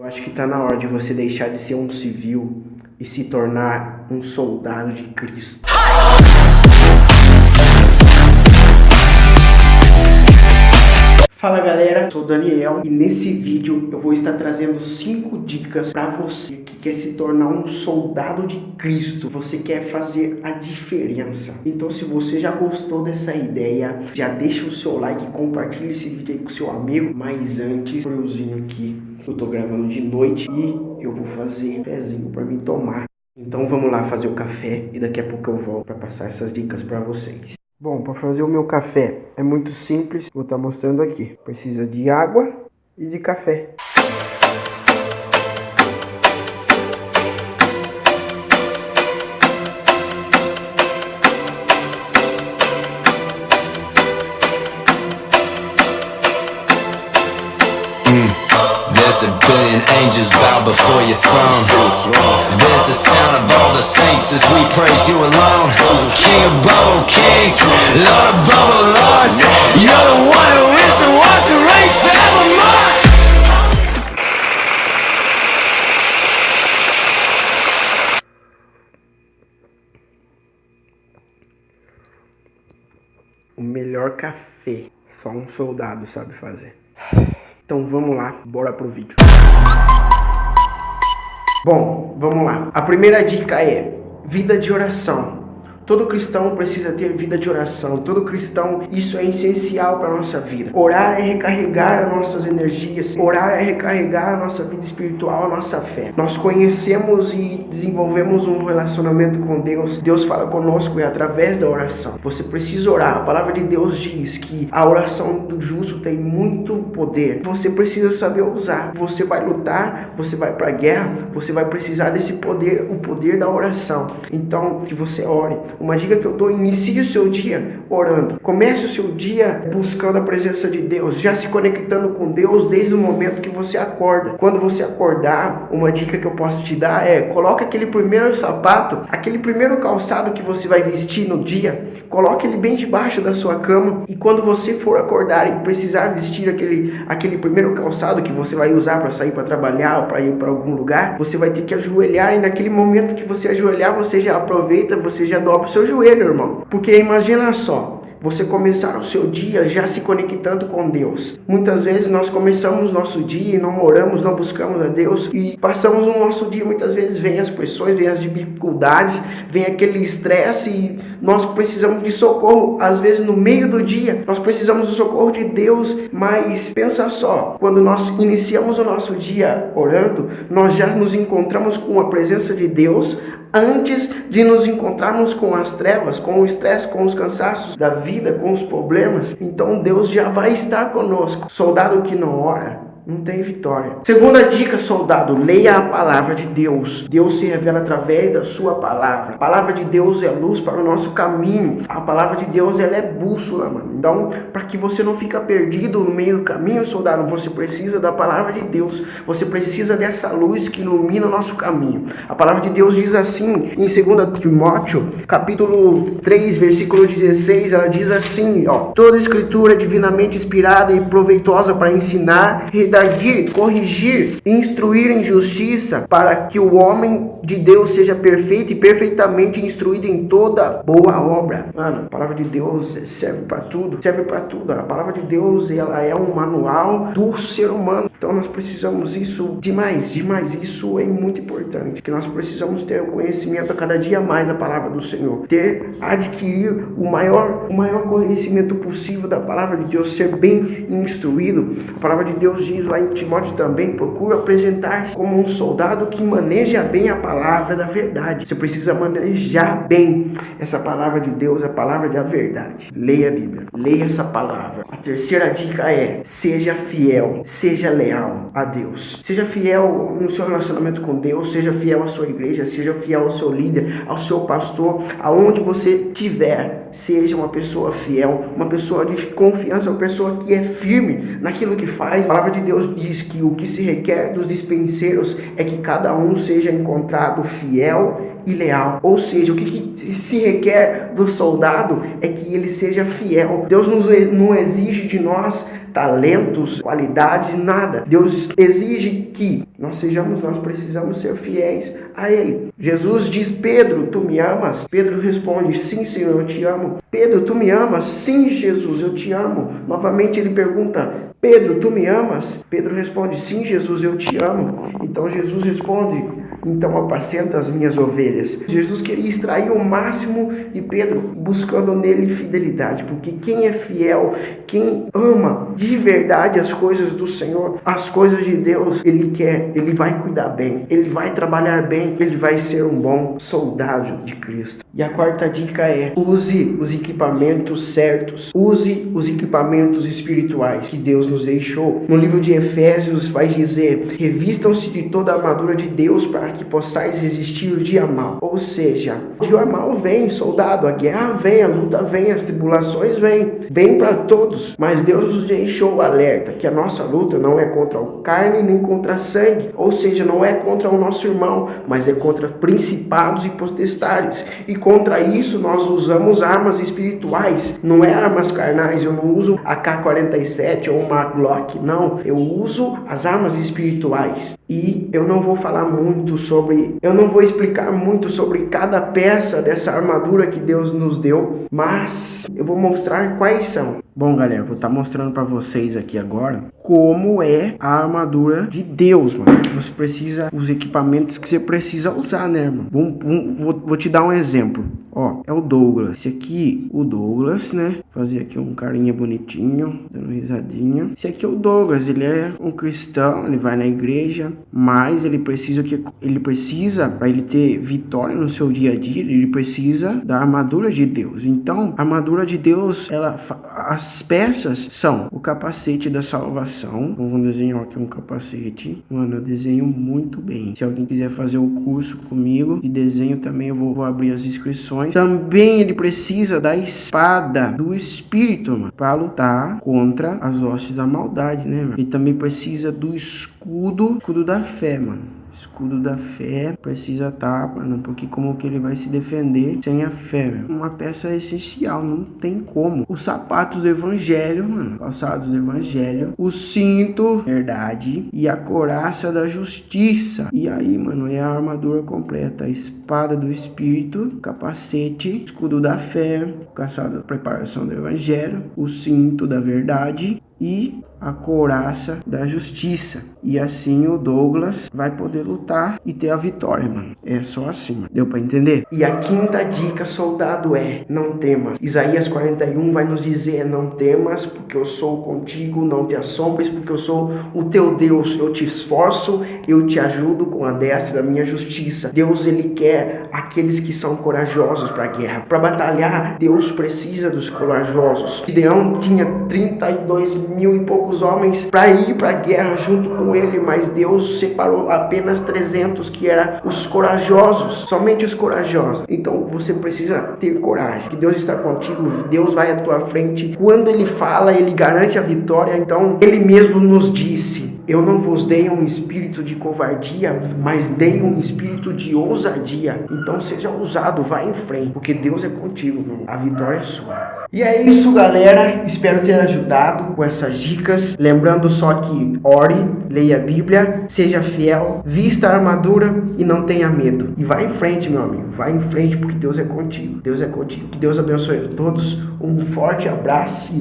Eu acho que está na hora de você deixar de ser um civil e se tornar um soldado de Cristo. Fala galera, eu sou o Daniel e nesse vídeo eu vou estar trazendo 5 dicas para você que quer se tornar um soldado de Cristo. Você quer fazer a diferença. Então se você já gostou dessa ideia, já deixa o seu like e compartilha esse vídeo aí com o seu amigo. Mas antes, friozinho aqui, eu tô gravando de noite e eu vou fazer pezinho para me tomar. Então vamos lá fazer o café e daqui a pouco eu volto para passar essas dicas para vocês. Bom, para fazer o meu café é muito simples, vou estar mostrando aqui. Precisa de água e de café. There's a billion angels bow before your throne. There's the sound of all the saints as we praise you alone. King above all kings, Lord above all lords. You're the one who is and was and reigns forevermore. O melhor café, só um soldado sabe fazer. Então vamos lá, bora pro vídeo. Bom, vamos lá. A primeira dica é vida de oração. Todo cristão precisa ter vida de oração. Todo cristão, isso é essencial para a nossa vida. Orar é recarregar as nossas energias. Orar é recarregar a nossa vida espiritual, a nossa fé. Nós conhecemos e desenvolvemos um relacionamento com Deus. Deus fala conosco através da oração. Você precisa orar. A palavra de Deus diz que a oração do justo tem muito poder. Você precisa saber usar. Você vai lutar, você vai para a guerra, você vai precisar desse poder, o poder da oração. Então, que você ore. Uma dica que eu dou: inicie o seu dia orando. Comece o seu dia buscando a presença de Deus, já se conectando com Deus desde o momento que você acorda. Quando você acordar, uma dica que eu posso te dar é: coloque aquele primeiro sapato, aquele primeiro calçado que você vai vestir no dia, coloque ele bem debaixo da sua cama, e quando você for acordar e precisar vestir aquele primeiro calçado que você vai usar para sair para trabalhar ou para ir para algum lugar, você vai ter que ajoelhar, e naquele momento que você ajoelhar, você já aproveita, você já dobra o seu joelho, irmão. Porque imagina só, você começar o seu dia já se conectando com Deus. Muitas vezes nós começamos nosso dia e não oramos, não buscamos a Deus e passamos o nosso dia, muitas vezes vem as pressões, vem as dificuldades, vem aquele estresse e nós precisamos de socorro. Às vezes no meio do dia nós precisamos do socorro de Deus, mas pensa só, quando nós iniciamos o nosso dia orando, nós já nos encontramos com a presença de Deus antes de nos encontrarmos com as trevas, com o estresse, com os cansaços da vida, com os problemas. Então Deus já vai estar conosco. Soldado que não ora não tem vitória. Segunda dica, soldado: leia a palavra de Deus. Deus se revela através da sua palavra. A palavra de Deus é luz para o nosso caminho. A palavra de Deus, ela é bússola, mano. Então, para que você não fique perdido no meio do caminho, soldado, você precisa da palavra de Deus. Você precisa dessa luz que ilumina o nosso caminho. A palavra de Deus diz assim, em 2 Timóteo, capítulo 3, versículo 16, ela diz assim, ó: toda escritura é divinamente inspirada e proveitosa para ensinar, redarguir, corrigir, instruir em justiça, para que o homem de Deus seja perfeito e perfeitamente instruído em toda boa obra. Mano, a palavra de Deus serve para tudo, serve para tudo. A palavra de Deus, ela é um manual do ser humano. Então nós precisamos isso demais, isso é muito importante, que nós precisamos ter o conhecimento a cada dia mais da palavra do Senhor, adquirir o maior conhecimento possível da palavra de Deus, ser bem instruído. A palavra de Deus diz lá em Timóteo também: procura apresentar-se como um soldado que maneja bem a palavra da verdade. Você precisa manejar bem essa palavra de Deus, a palavra da verdade. Leia a Bíblia, leia essa palavra. A terceira dica é: seja fiel, seja leal a Deus. Seja fiel no seu relacionamento com Deus, seja fiel à sua igreja, seja fiel ao seu líder, ao seu pastor, aonde você estiver. Seja uma pessoa fiel, uma pessoa de confiança, uma pessoa que é firme naquilo que faz. A palavra de Deus diz que o que se requer dos dispenseiros é que cada um seja encontrado fiel e leal. Ou seja, o que se requer do soldado é que ele seja fiel. Deus não exige de nós talentos, qualidades, nada. Deus exige que nós precisamos ser fiéis a Ele. Jesus diz: Pedro, tu me amas? Pedro responde: sim, Senhor, eu te amo. Pedro, tu me amas? Sim, Jesus, eu te amo. Novamente ele pergunta: Pedro, tu me amas? Pedro responde: sim, Jesus, eu te amo. Então Jesus responde: então apacenta as minhas ovelhas. Jesus queria extrair o máximo de Pedro, buscando nele fidelidade, porque quem é fiel, quem ama de verdade as coisas do Senhor, as coisas de Deus, ele vai cuidar bem, ele vai trabalhar bem, ele vai ser um bom soldado de Cristo. E a quarta dica é: use os equipamentos certos, use os equipamentos espirituais que Deus nos deixou. No livro de Efésios vai dizer: revistam-se de toda a armadura de Deus para que possais resistir o dia mal. Ou seja, o dia mal vem, soldado, a guerra vem, a luta vem, as tribulações vem para todos, mas Deus nos deixou o alerta que a nossa luta não é contra a carne nem contra a sangue, ou seja, não é contra o nosso irmão, mas é contra principados e potestades, e contra isso nós usamos armas espirituais, não é armas carnais. Eu não uso a AK-47 ou uma Glock, não, eu uso as armas espirituais. E eu não vou explicar muito sobre cada peça dessa armadura que Deus nos deu, mas eu vou mostrar quais são. Bom, galera, vou estar mostrando para vocês aqui agora como é a armadura de Deus, mano. Que você precisa, os equipamentos que você precisa usar, né, irmão? Vou te dar um exemplo. Ó, é o Douglas. Esse aqui, o Douglas, né? Fazer aqui um carinha bonitinho, dando risadinha. Esse aqui é o Douglas, ele é um cristão, ele vai na igreja, mas ele precisa, para ele ter vitória no seu dia a dia, ele precisa da armadura de Deus. Então, a armadura de Deus, as peças são o capacete da salvação. Vamos desenhar aqui um capacete. Mano, eu desenho muito bem. Se alguém quiser fazer o curso comigo de desenho também, eu vou abrir as inscrições. Também ele precisa da espada do Espírito, mano, para lutar contra as hostes da maldade, né, mano? Ele também precisa do escudo da fé, mano. Escudo da fé precisa estar, mano, porque como que ele vai se defender sem a fé, mano? Uma peça essencial, não tem como. Os sapatos do evangelho, mano, calçados do evangelho, o cinto, verdade, e a couraça da justiça. E aí, mano, é a armadura completa: a espada do Espírito, capacete, escudo da fé, calçado, preparação do evangelho, o cinto da verdade e a couraça da justiça. E assim o Douglas vai poder lutar e ter a vitória, mano. É só assim, mano. Deu pra entender? E a quinta dica, soldado, é: não temas. Isaías 41 vai nos dizer: não temas, porque eu sou contigo, não te assombres, porque eu sou o teu Deus. Eu te esforço, eu te ajudo com a destra da minha justiça. Deus, ele quer aqueles que são corajosos para a guerra. Para batalhar, Deus precisa dos corajosos. Gideão tinha 32 mil e poucos homens para ir para a guerra junto com ele, mas Deus separou apenas 300 que eram os corajosos, somente os corajosos. Então você precisa ter coragem, que Deus está contigo, Deus vai à tua frente. Quando ele fala, ele garante a vitória. Então ele mesmo nos disse: eu não vos dei um espírito de covardia, mas dei um espírito de ousadia. Então seja ousado, vai em frente, porque Deus é contigo, meu. A vitória é sua. E é isso, galera. Espero ter ajudado com essas dicas. Lembrando só que ore, leia a Bíblia, seja fiel, vista a armadura e não tenha medo. E vai em frente, meu amigo. Vai em frente, porque Deus é contigo. Deus é contigo. Que Deus abençoe a todos. Um forte abraço.